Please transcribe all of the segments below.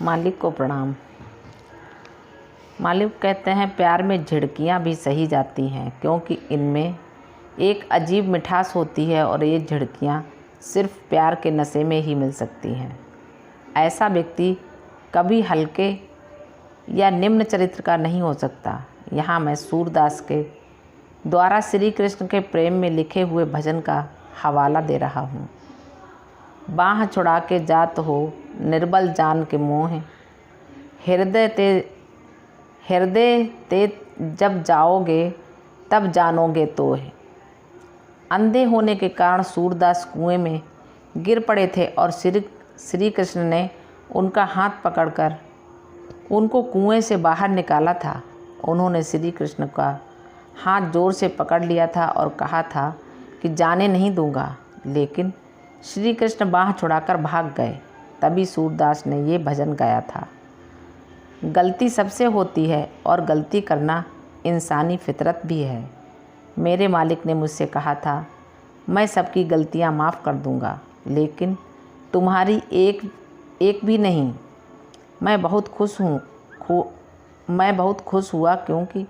मालिक को प्रणाम। मालिक कहते हैं प्यार में झिड़कियाँ भी सही जाती हैं क्योंकि इनमें एक अजीब मिठास होती है और ये झिड़कियाँ सिर्फ प्यार के नशे में ही मिल सकती हैं। ऐसा व्यक्ति कभी हल्के या निम्न चरित्र का नहीं हो सकता। यहाँ मैं सूरदास के द्वारा श्री कृष्ण के प्रेम में लिखे हुए भजन का हवाला दे रहा हूँ। बाँह छुड़ा के जात हो निर्बल जान के मोह, हृदय ते जब जाओगे तब जानोगे तो है। अंधे होने के कारण सूरदास कुएं में गिर पड़े थे और श्री कृष्ण ने उनका हाथ पकड़कर उनको कुएं से बाहर निकाला था। उन्होंने श्री कृष्ण का हाथ जोर से पकड़ लिया था और कहा था कि जाने नहीं दूंगा, लेकिन श्री कृष्ण बाँह छुड़ाकर भाग गए। तभी सूरदास ने ये भजन गाया था। गलती सबसे होती है और गलती करना इंसानी फितरत भी है। मेरे मालिक ने मुझसे कहा था मैं सबकी गलतियां माफ़ कर दूंगा, लेकिन तुम्हारी एक भी नहीं। मैं बहुत खुश हुआ क्योंकि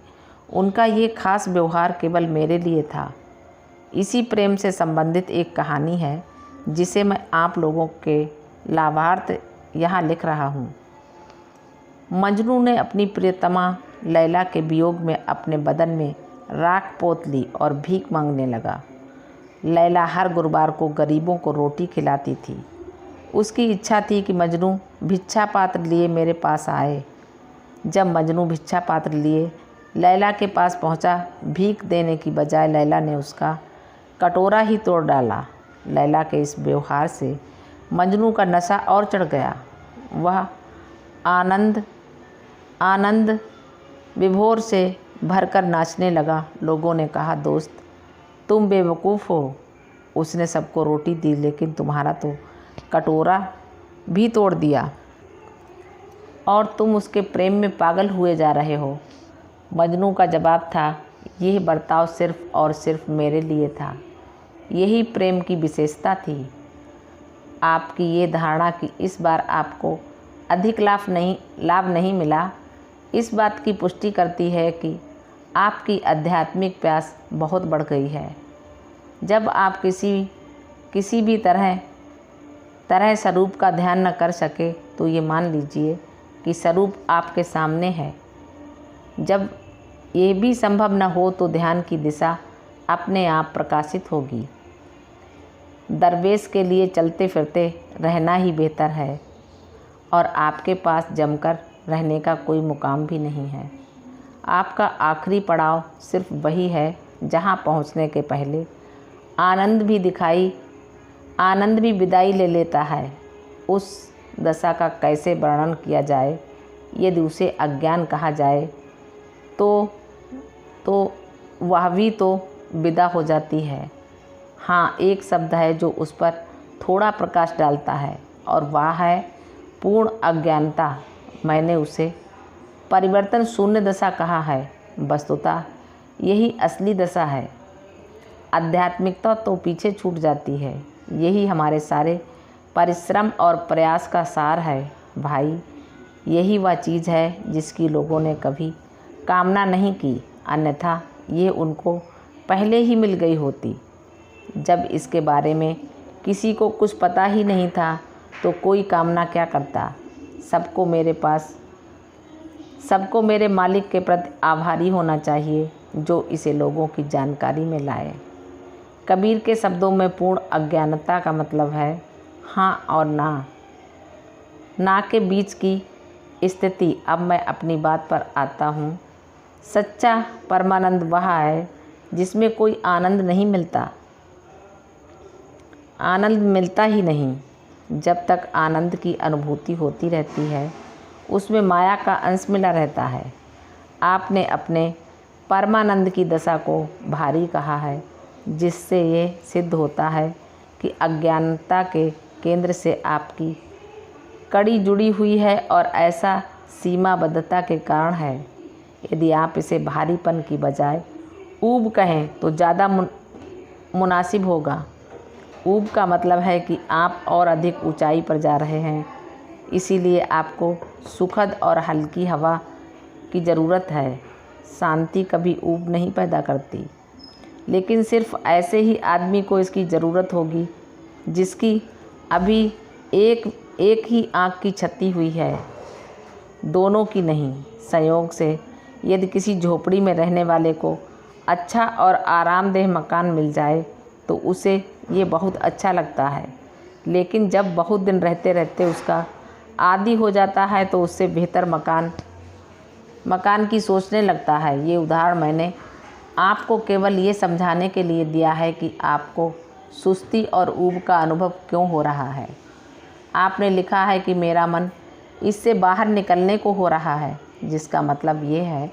उनका ये खास व्यवहार केवल मेरे लिए था। इसी प्रेम से संबंधित एक कहानी है जिसे मैं आप लोगों के लाभार्थ यहाँ लिख रहा हूँ। मजनू ने अपनी प्रियतमा लैला के वियोग में अपने बदन में राख पोत ली और भीख मांगने लगा। लैला हर गुरुवार को गरीबों को रोटी खिलाती थी। उसकी इच्छा थी कि मजनू भिक्षा पात्र लिए मेरे पास आए। जब मजनू भिक्षा पात्र लिए लैला के पास पहुंचा, भीख देने की बजाय लैला ने उसका कटोरा ही तोड़ डाला। लैला के इस व्यवहार से मजनू का नशा और चढ़ गया। वह आनंद विभोर से भरकर नाचने लगा। लोगों ने कहा, दोस्त तुम बेवकूफ़ हो, उसने सबको रोटी दी लेकिन तुम्हारा तो कटोरा भी तोड़ दिया और तुम उसके प्रेम में पागल हुए जा रहे हो। मजनू का जवाब था, यह बर्ताव सिर्फ और सिर्फ मेरे लिए था। यही प्रेम की विशेषता थी। आपकी ये धारणा कि इस बार आपको अधिक लाभ नहीं मिला, इस बात की पुष्टि करती है कि आपकी आध्यात्मिक प्यास बहुत बढ़ गई है। जब आप किसी भी तरह स्वरूप का ध्यान न कर सके तो ये मान लीजिए कि स्वरूप आपके सामने है। जब ये भी संभव न हो तो ध्यान की दिशा अपने आप प्रकाशित होगी। दरवेश के लिए चलते फिरते रहना ही बेहतर है और आपके पास जमकर रहने का कोई मुकाम भी नहीं है। आपका आखिरी पड़ाव सिर्फ वही है जहां पहुंचने के पहले आनंद भी विदाई ले लेता है। उस दशा का कैसे वर्णन किया जाए? यदि उसे अज्ञान कहा जाए तो वह भी तो विदा हो जाती है। हाँ, एक शब्द है जो उस पर थोड़ा प्रकाश डालता है और वह है पूर्ण अज्ञानता। मैंने उसे परिवर्तन शून्य दशा कहा है। वस्तुतः यही असली दशा है। आध्यात्मिकता तो पीछे छूट जाती है। यही हमारे सारे परिश्रम और प्रयास का सार है भाई। यही वह चीज़ है जिसकी लोगों ने कभी कामना नहीं की, अन्यथा ये उनको पहले ही मिल गई होती। जब इसके बारे में किसी को कुछ पता ही नहीं था तो कोई कामना क्या करता। सबको मेरे मालिक के प्रति आभारी होना चाहिए जो इसे लोगों की जानकारी में लाए। कबीर के शब्दों में पूर्ण अज्ञानता का मतलब है हाँ और ना के बीच की स्थिति। अब मैं अपनी बात पर आता हूँ। सच्चा परमानंद वह है जिसमें कोई आनंद नहीं मिलता। आनंद मिलता ही नहीं। जब तक आनंद की अनुभूति होती रहती है उसमें माया का अंश मिला रहता है। आपने अपने परमानंद की दशा को भारी कहा है, जिससे ये सिद्ध होता है कि अज्ञानता के केंद्र से आपकी कड़ी जुड़ी हुई है और ऐसा सीमाबद्धता के कारण है। यदि आप इसे भारीपन की बजाय ऊब कहें तो ज़्यादा मुनासिब होगा। ऊब का मतलब है कि आप और अधिक ऊंचाई पर जा रहे हैं। इसीलिए आपको सुखद और हल्की हवा की ज़रूरत है। शांति कभी ऊब नहीं पैदा करती, लेकिन सिर्फ ऐसे ही आदमी को इसकी ज़रूरत होगी जिसकी अभी एक ही आँख की क्षति हुई है, दोनों की नहीं। संयोग से यदि किसी झोपड़ी में रहने वाले को अच्छा और आरामदेह मकान मिल जाए तो उसे ये बहुत अच्छा लगता है, लेकिन जब बहुत दिन रहते रहते उसका आदी हो जाता है तो उससे बेहतर मकान की सोचने लगता है। ये उदाहरण मैंने आपको केवल ये समझाने के लिए दिया है कि आपको सुस्ती और ऊब का अनुभव क्यों हो रहा है। आपने लिखा है कि मेरा मन इससे बाहर निकलने को हो रहा है, जिसका मतलब ये है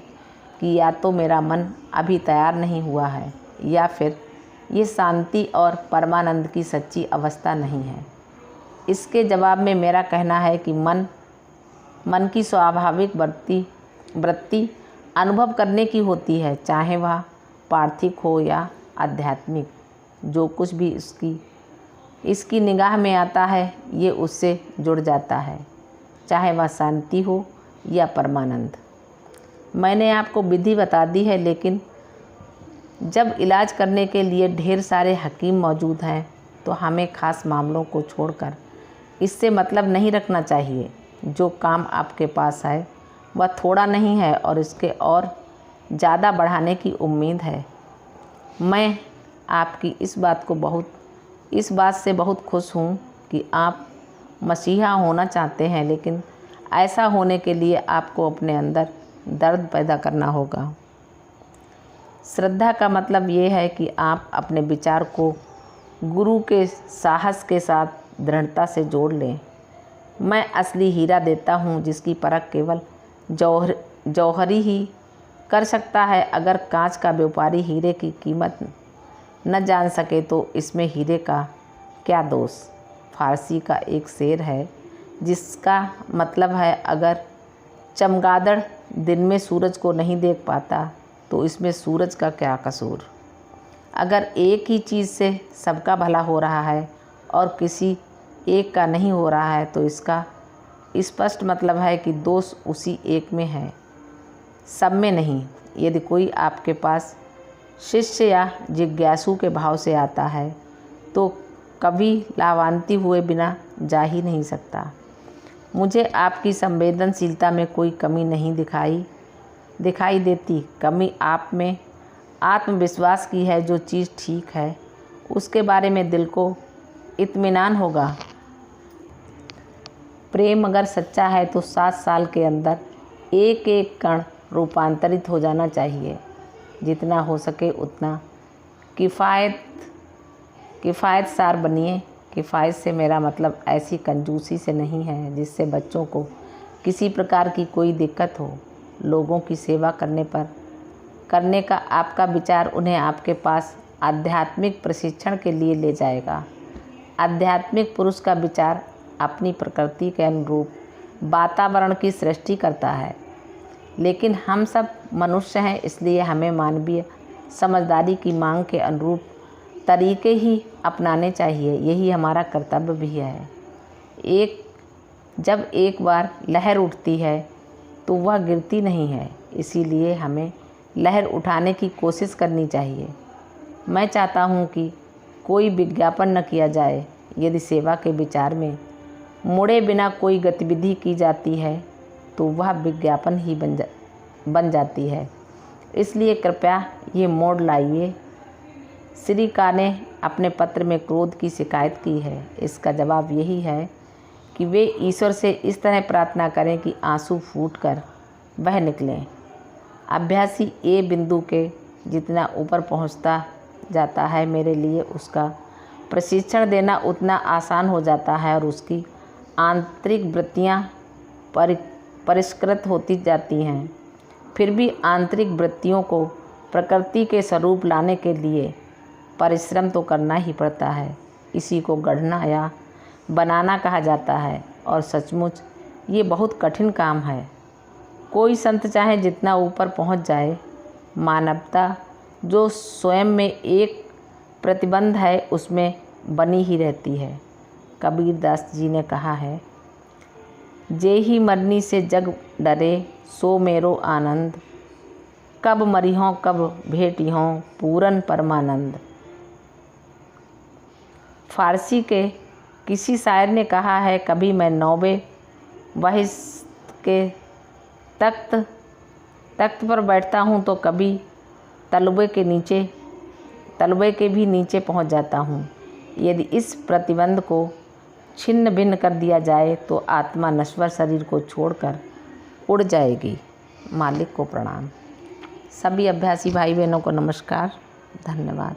कि या तो मेरा मन अभी तैयार नहीं हुआ है या फिर ये शांति और परमानंद की सच्ची अवस्था नहीं है। इसके जवाब में मेरा कहना है कि मन की स्वाभाविक वृत्ति अनुभव करने की होती है, चाहे वह पार्थिव हो या आध्यात्मिक। जो कुछ भी इसकी निगाह में आता है ये उससे जुड़ जाता है, चाहे वह शांति हो या परमानंद। मैंने आपको विधि बता दी है, लेकिन जब इलाज करने के लिए ढेर सारे हकीम मौजूद हैं तो हमें खास मामलों को छोड़कर इससे मतलब नहीं रखना चाहिए। जो काम आपके पास है वह थोड़ा नहीं है और इसके और ज़्यादा बढ़ाने की उम्मीद है। मैं आपकी इस बात से बहुत खुश हूँ कि आप मसीहा होना चाहते हैं, लेकिन ऐसा होने के लिए आपको अपने अंदर दर्द पैदा करना होगा। श्रद्धा का मतलब ये है कि आप अपने विचार को गुरु के साहस के साथ दृढ़ता से जोड़ लें। मैं असली हीरा देता हूँ जिसकी परख केवल जौहरी ही कर सकता है। अगर कांच का व्यापारी हीरे की कीमत न जान सके तो इसमें हीरे का क्या दोष। फारसी का एक शेर है जिसका मतलब है, अगर चमगादड़ दिन में सूरज को नहीं देख पाता तो इसमें सूरज का क्या कसूर। अगर एक ही चीज़ से सबका भला हो रहा है और किसी एक का नहीं हो रहा है तो इसका स्पष्ट मतलब है कि दोष उसी एक में है, सब में नहीं। यदि कोई आपके पास शिष्य या जिज्ञासु के भाव से आता है तो कभी लाभान्वित हुए बिना जा ही नहीं सकता। मुझे आपकी संवेदनशीलता में कोई कमी नहीं दिखाई देती। कमी आप में आत्मविश्वास की है। जो चीज़ ठीक है उसके बारे में दिल को इत्मीनान होगा। प्रेम अगर सच्चा है तो 7 साल के अंदर एक एक कण रूपांतरित हो जाना चाहिए। जितना हो सके उतना किफ़ायत सार बनिए। किफ़ायत से मेरा मतलब ऐसी कंजूसी से नहीं है जिससे बच्चों को किसी प्रकार की कोई दिक्कत हो। लोगों की सेवा करने का आपका विचार उन्हें आपके पास आध्यात्मिक प्रशिक्षण के लिए ले जाएगा। आध्यात्मिक पुरुष का विचार अपनी प्रकृति के अनुरूप वातावरण की सृष्टि करता है, लेकिन हम सब मनुष्य हैं, इसलिए हमें मानवीय समझदारी की मांग के अनुरूप तरीके ही अपनाने चाहिए। यही हमारा कर्तव्य भी है। जब एक बार लहर उठती है तो वह गिरती नहीं है, इसीलिए हमें लहर उठाने की कोशिश करनी चाहिए। मैं चाहता हूँ कि कोई विज्ञापन न किया जाए। यदि सेवा के विचार में मुड़े बिना कोई गतिविधि की जाती है तो वह विज्ञापन ही बन जाती है। इसलिए कृपया ये मोड़ लाइए। श्री का ने अपने पत्र में क्रोध की शिकायत की है। इसका जवाब यही है कि वे ईश्वर से इस तरह प्रार्थना करें कि आंसू फूटकर बह निकलें। अभ्यासी ए बिंदु के जितना ऊपर पहुंचता जाता है, मेरे लिए उसका प्रशिक्षण देना उतना आसान हो जाता है और उसकी आंतरिक वृत्तियाँ परिष्कृत होती जाती हैं। फिर भी आंतरिक वृत्तियों को प्रकृति के स्वरूप लाने के लिए परिश्रम तो करना ही पड़ता है। इसी को गढ़ना या बनाना कहा जाता है और सचमुच ये बहुत कठिन काम है। कोई संत चाहे जितना ऊपर पहुंच जाए, मानवता जो स्वयं में एक प्रतिबंध है उसमें बनी ही रहती है। कबीर दास जी ने कहा है, जे ही मरनी से जग डरे सो मेरो आनंद, कब मरिहों कब भेटिहों पूरन परमानंद। फारसी के किसी शायर ने कहा है, कभी मैं नौबे बहिश्त के तख्त पर बैठता हूँ तो कभी तलबे के भी नीचे पहुँच जाता हूँ। यदि इस प्रतिबंध को छिन्न भिन्न कर दिया जाए तो आत्मा नश्वर शरीर को छोड़कर उड़ जाएगी। मालिक को प्रणाम। सभी अभ्यासी भाई बहनों को नमस्कार, धन्यवाद।